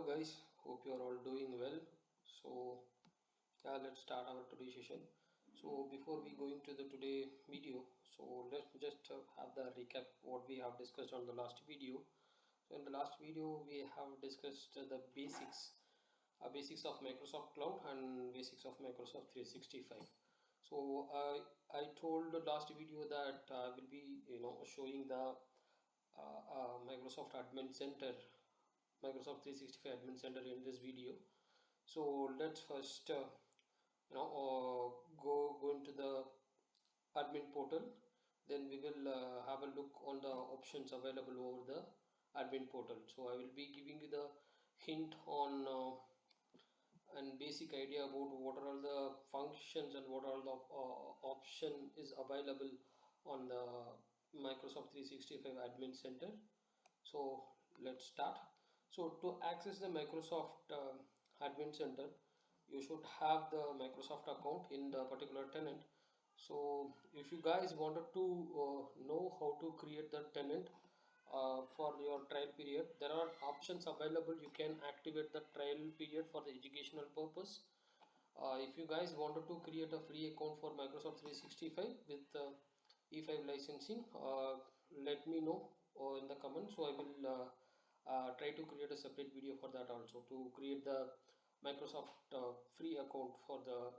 guys, hope you are all doing well. So let's start our today session. So before we go into the today video, so let's just have the recap what we have discussed on the last video. So in the last video we have discussed the basics of Microsoft Cloud and basics of Microsoft 365. So I told the last video that I will be showing the Microsoft Admin Center, Microsoft 365 Admin Center in this video. So let's first go into the admin portal. Then we will have a look on the options available over the admin portal. So I will be giving you the hint on and basic idea about what are all the functions and what are all the option is available on the Microsoft 365 Admin Center. So let's start. So to access the Microsoft Admin Center, you should have the Microsoft account in the particular tenant. So if you guys wanted to know how to create the tenant for your trial period, there are options available. You can activate the trial period for the educational purpose. If you guys wanted to create a free account for Microsoft 365 with E5 licensing, let me know in the comments. So I will try to create a separate video for that also, to create the Microsoft free account for the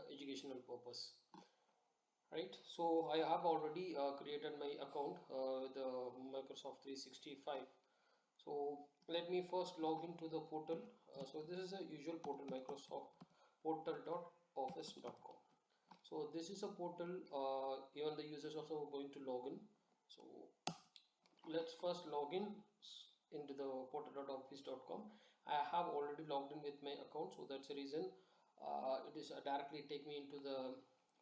educational purpose. Right, so I have already created my account with the Microsoft 365. So let me first log into the portal. So this is a usual portal, Microsoft portal.office.com. So this is a portal, even the users also going to log in. So let's first log in into the portal.office.com. I have already logged in with my account, so that's the reason it is directly take me into the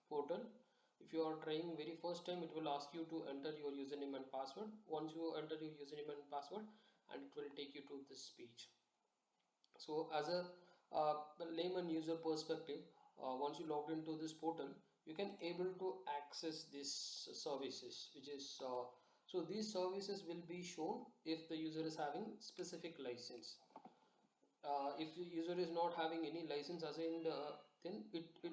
portal. If you are trying very first time, it will ask you to enter your username and password. Once you enter your username and password, and it will take you to this page. So as a layman user perspective, once you logged into this portal, you can able to access these services, which is so these services will be shown if the user is having specific license. If the user is not having any license assigned, then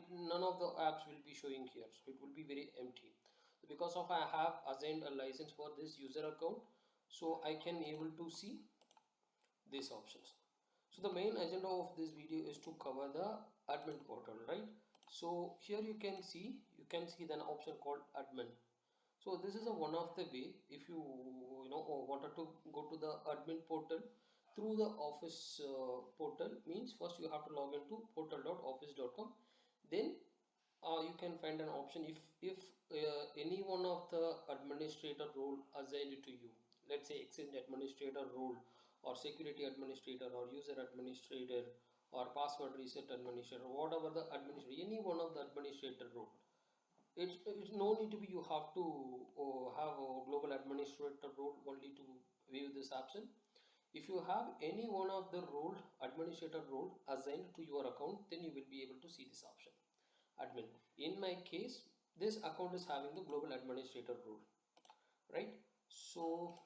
none of the apps will be showing here, so it will be very empty. Because of I have assigned a license for this user account, so I can able to see these options. So the main agenda of this video is to cover the admin portal, right? So here you can see the option called admin. So this is a one of the way, if you wanted to go to the admin portal through the office portal, means first you have to log into portal.office.com. Then you can find an option if any one of the administrator role assigned to you, let's say exchange administrator role or security administrator or user administrator or password reset administrator, whatever the administrator, any one of the administrator role, it's no need to be you have to have a global administrator role only to view this option. If you have any one of the role administrator role assigned to your account, then you will be able to see this option admin. In my case, this account is having the global administrator role, right? So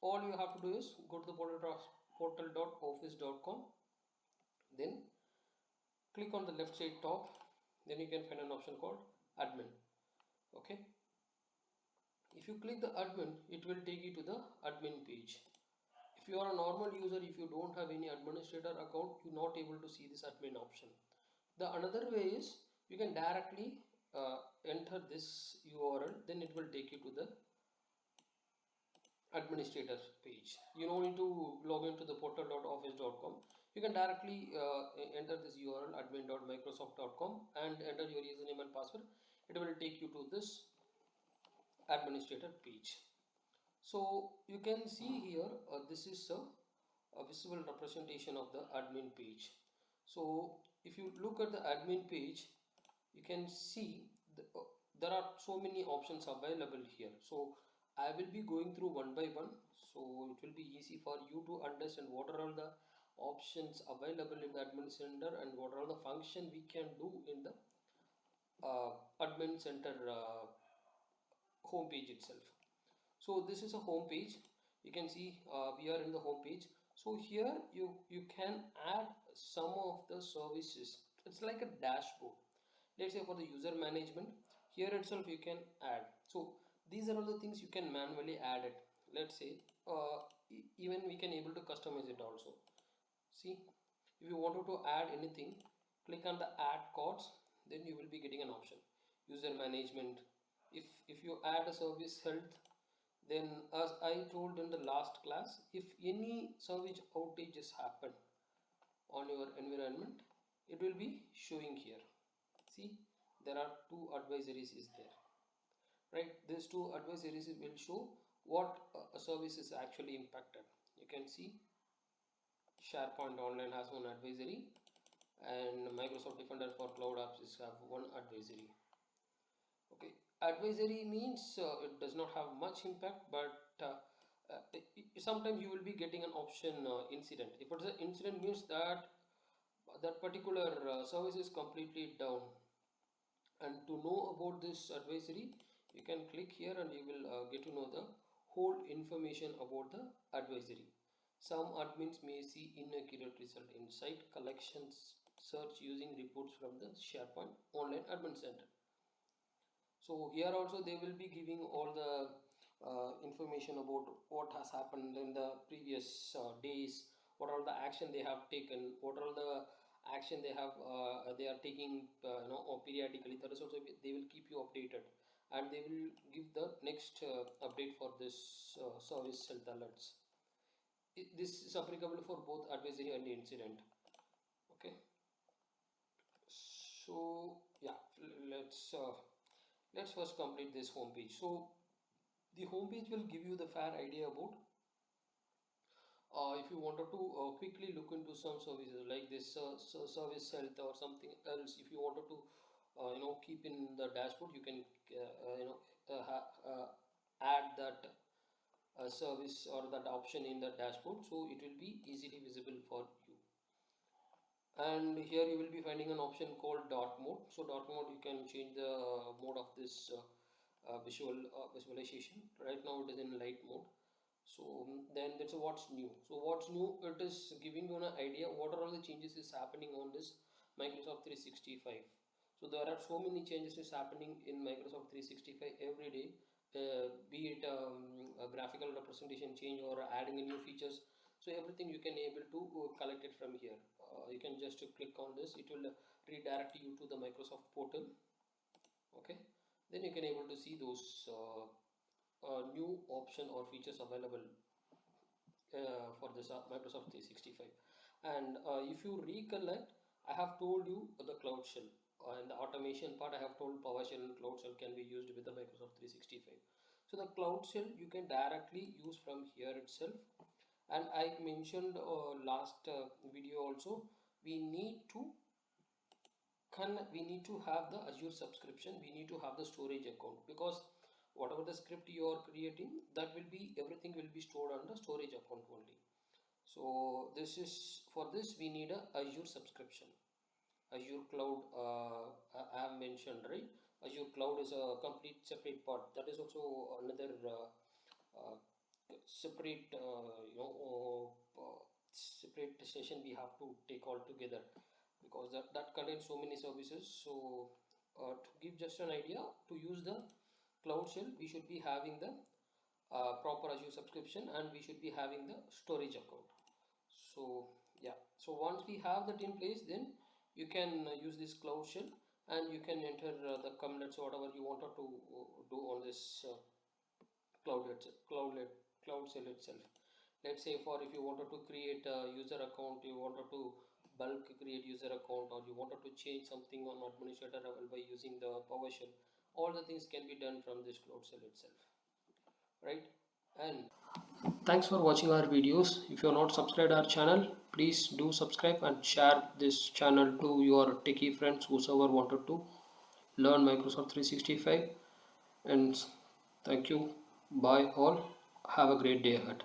all you have to do is go to the portal.office.com, then click on the left side top, then you can find an option called admin. Okay, if you click the admin, it will take you to the admin page. If you are a normal user, if you don't have any administrator account, you're not able to see this admin option. The another way is you can directly enter this URL, then it will take you to the administrator page. You don't need to log into the portal.office.com. You can directly enter this URL admin.microsoft.com and enter your username and password. It will take you to this administrator page. So you can see here this is a visible representation of the admin page. So if you look at the admin page, you can see there are so many options available here. So I will be going through one by one, so it will be easy for you to understand what are all the options available in the admin center and what are all the function we can do in the admin center home page itself. So this is a home page. You can see we are in the home page. So here you can add some of the services. It's like a dashboard. Let's say for the user management, here itself you can add. So these are all the things you can manually add it. Let's say even we can able to customize it also. See, if you wanted to add anything, click on the add cards, then you will be getting an option. User management. If you add a service health, then as I told in the last class, if any service outages happen on your environment, it will be showing here. See, there are two advisories is there, right? These two advisories will show what a service is actually impacted. You can see SharePoint Online has one advisory, and Microsoft Defender for Cloud Apps is have one advisory. Okay, advisory means it does not have much impact, but sometimes you will be getting an option incident. If it's an incident, means that that particular service is completely down. And to know about this advisory, you can click here and you will get to know the whole information about the advisory. Some admins may see inaccurate result in site collections search using reports from the SharePoint Online Admin Center. So here also they will be giving all the information about what has happened in the previous days, what all the action they have taken, what all the action they are taking periodically. That is also they will keep you updated, and they will give the next update for this service health alerts. This is applicable for both advisory and incident. Okay, so yeah, let's first complete this home page. So the home page will give you the fair idea about if you wanted to quickly look into some services like this service health or something else. If you wanted to keep in the dashboard, you can add that service or that option in the dashboard, so it will be easily visible for you. And here you will be finding an option called dark mode. So dark mode, you can change the mode of this visualization. Right now it is in light mode. So then that's what's new. So what's new, it is giving you an idea what are all the changes is happening on this Microsoft 365. So there are so many changes is happening in Microsoft 365 every day, be it a graphical representation change or adding in new features. So everything you can able to collect it from here. You can just click on this, it will redirect you to the Microsoft portal. Okay, then you can able to see those new option or features available for this Microsoft 365. And if you recollect, I have told you the CloudShell and the automation part. I have told PowerShell and CloudShell can be used with the Microsoft 365. So the CloudShell you can directly use from here itself. And I mentioned last video also, we need to have the Azure subscription, we need to have the storage account, because whatever the script you are creating, that will be everything will be stored on the storage account only. So this is for this we need a Azure subscription. Azure Cloud, I have mentioned, right? Azure Cloud is a complete separate part. That is also another uh, separate separate session we have to take all together, because that contains so many services. So to give just an idea, to use the Cloud Shell, we should be having the proper Azure subscription, and we should be having the storage account. So yeah, so once we have that in place, then you can use this Cloud Shell, and you can enter the commandants, whatever you wanted to do on this cloud shell itself. Let's say for if you wanted to create a user account, you wanted to bulk create user account, or you wanted to change something on administrator level by using the PowerShell, all the things can be done from this cloud shell itself, right? And thanks for watching our videos. If you are not subscribed our channel, please do subscribe and share this channel to your techie friends whosoever wanted to learn Microsoft 365. And thank you. Bye all. Have a great day ahead.